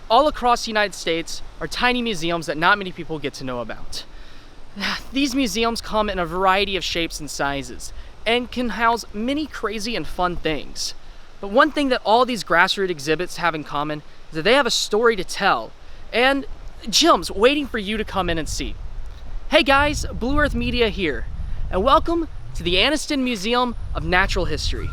All across the United States are tiny museums that not many people get to know about. These museums come in a variety of shapes and sizes and can house many crazy and fun things. But one thing that all these grassroots exhibits have in common is that they have a story to tell and gems waiting for you to come in and see. Hey guys, Blue Earth Media here, and welcome to the Anniston Museum of Natural History.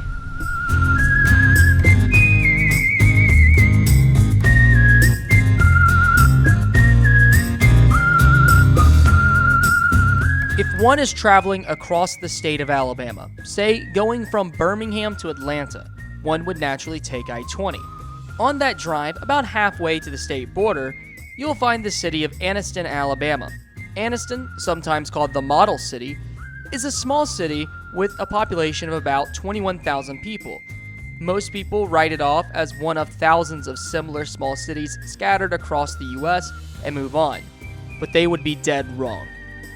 If one is traveling across the state of Alabama, say going from Birmingham to Atlanta, one would naturally take I-20. On that drive, about halfway to the state border, you'll find the city of Anniston, Alabama. Anniston, sometimes called the Model City, is a small city with a population of about 21,000 people. Most people write it off as one of thousands of similar small cities scattered across the US and move on. But they would be dead wrong,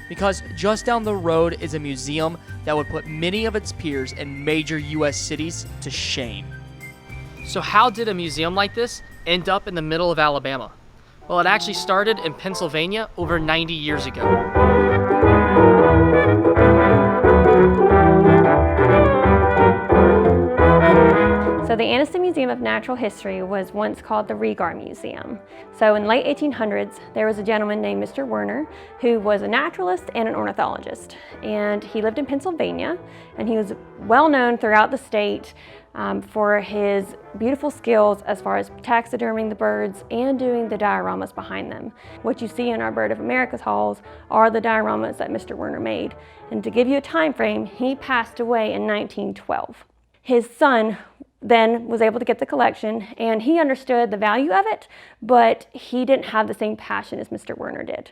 because just down the road is a museum that would put many of its peers in major US cities to shame. So how did a museum like this end up in the middle of Alabama? Well, it actually started in Pennsylvania over 90 years ago. So the Anniston Museum of Natural History was once called the Regar Museum. So in the late 1800s, there was a gentleman named Mr. Werner who was a naturalist and an ornithologist. And he lived in Pennsylvania, and he was well known throughout the state for his beautiful skills as far as taxiderming the birds and doing the dioramas behind them. What you see in our Bird of America's halls are the dioramas that Mr. Werner made. And to give you a time frame, he passed away in 1912. His son then was able to get the collection, and he understood the value of it, but he didn't have the same passion as Mr. Werner did.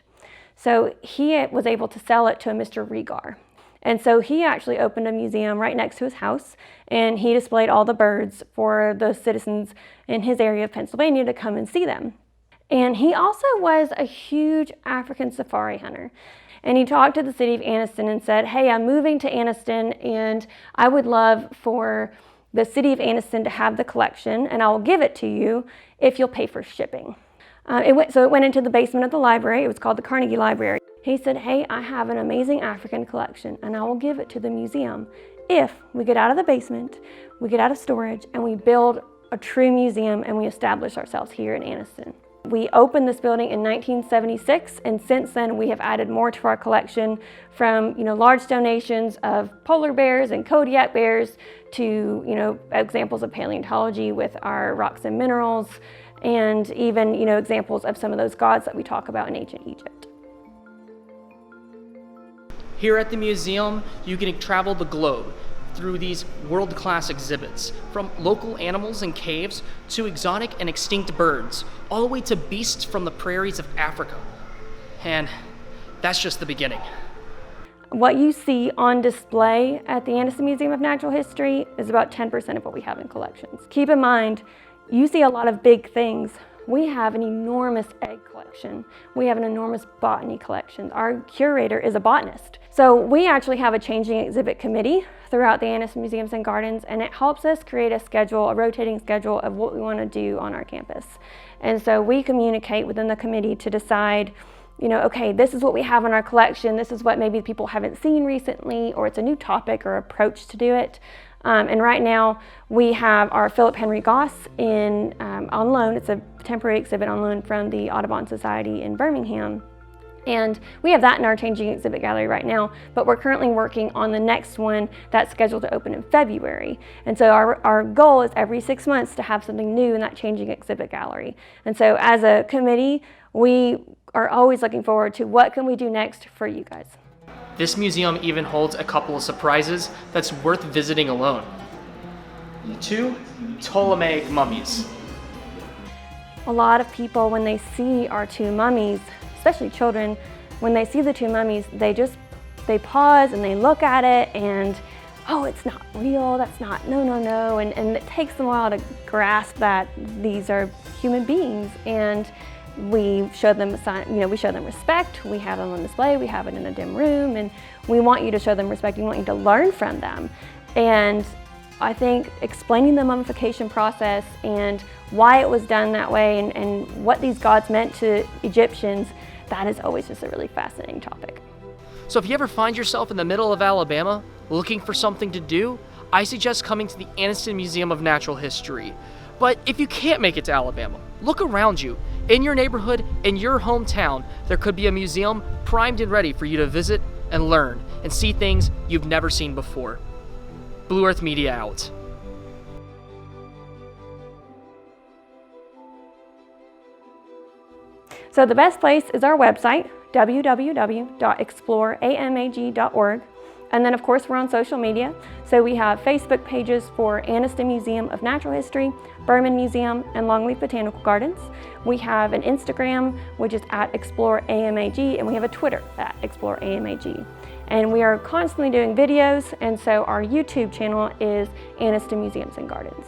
So he was able to sell it to a Mr. Regar. And so he actually opened a museum right next to his house, and he displayed all the birds for the citizens in his area of Pennsylvania to come and see them. And he also was a huge African safari hunter. And he talked to the city of Anniston and said, hey, I'm moving to Anniston, and I would love for the city of Anniston to have the collection, and I will give it to you if you'll pay for shipping. It went into the basement of the library. It was called the Carnegie Library. He said, hey, I have an amazing African collection, and I will give it to the museum if we get out of the basement, we get out of storage, and we build a true museum and we establish ourselves here in Anniston. We opened this building in 1976, and since then we have added more to our collection, from large donations of polar bears and Kodiak bears to examples of paleontology with our rocks and minerals, and even examples of some of those gods that we talk about in ancient Egypt. Here at the museum, you can travel the globe through these world-class exhibits, from local animals and caves to exotic and extinct birds, all the way to beasts from the prairies of Africa. And that's just the beginning. What you see on display at the Anniston Museum of Natural History is about 10% of what we have in collections. Keep in mind, you see a lot of big things. We have an enormous egg collection. We have an enormous botany collection. Our curator is a botanist. So we actually have a changing exhibit committee throughout the Anniston Museums and Gardens, and it helps us create a schedule, a rotating schedule of what we want to do on our campus. And so we communicate within the committee to decide, okay, this is what we have in our collection, this is what maybe people haven't seen recently, or it's a new topic or approach to do it. And right now we have our Philip Henry Goss on loan. It's a temporary exhibit on loan from the Audubon Society in Birmingham. And we have that in our changing exhibit gallery right now, but we're currently working on the next one that's scheduled to open in February. And so our goal is every 6 months to have something new in that changing exhibit gallery. And so as a committee, we are always looking forward to what can we do next for you guys. This museum even holds a couple of surprises that's worth visiting alone. The 2 Ptolemaic mummies. A lot of people, when they see our 2 mummies, especially children, when they see the 2 mummies, they pause and they look at it and, oh, it's not real, that's not, no. And it takes them a while to grasp that these are human beings. And we show them respect, we have them on display, we have it in a dim room, and we want you to show them respect, we want you to learn from them. And I think explaining the mummification process and why it was done that way and what these gods meant to Egyptians, that is always just a really fascinating topic. So if you ever find yourself in the middle of Alabama looking for something to do, I suggest coming to the Anniston Museum of Natural History. But if you can't make it to Alabama, look around you. In your neighborhood, in your hometown, there could be a museum primed and ready for you to visit and learn and see things you've never seen before. Blue Earth Media out. So the best place is our website, www.exploreamag.org. And then of course we're on social media. So we have Facebook pages for Anniston Museum of Natural History, Berman Museum, and Longleaf Botanical Gardens. We have an Instagram, which is @exploreamag, and we have a Twitter @exploreamag. And we are constantly doing videos, and so our YouTube channel is Anniston Museums and Gardens.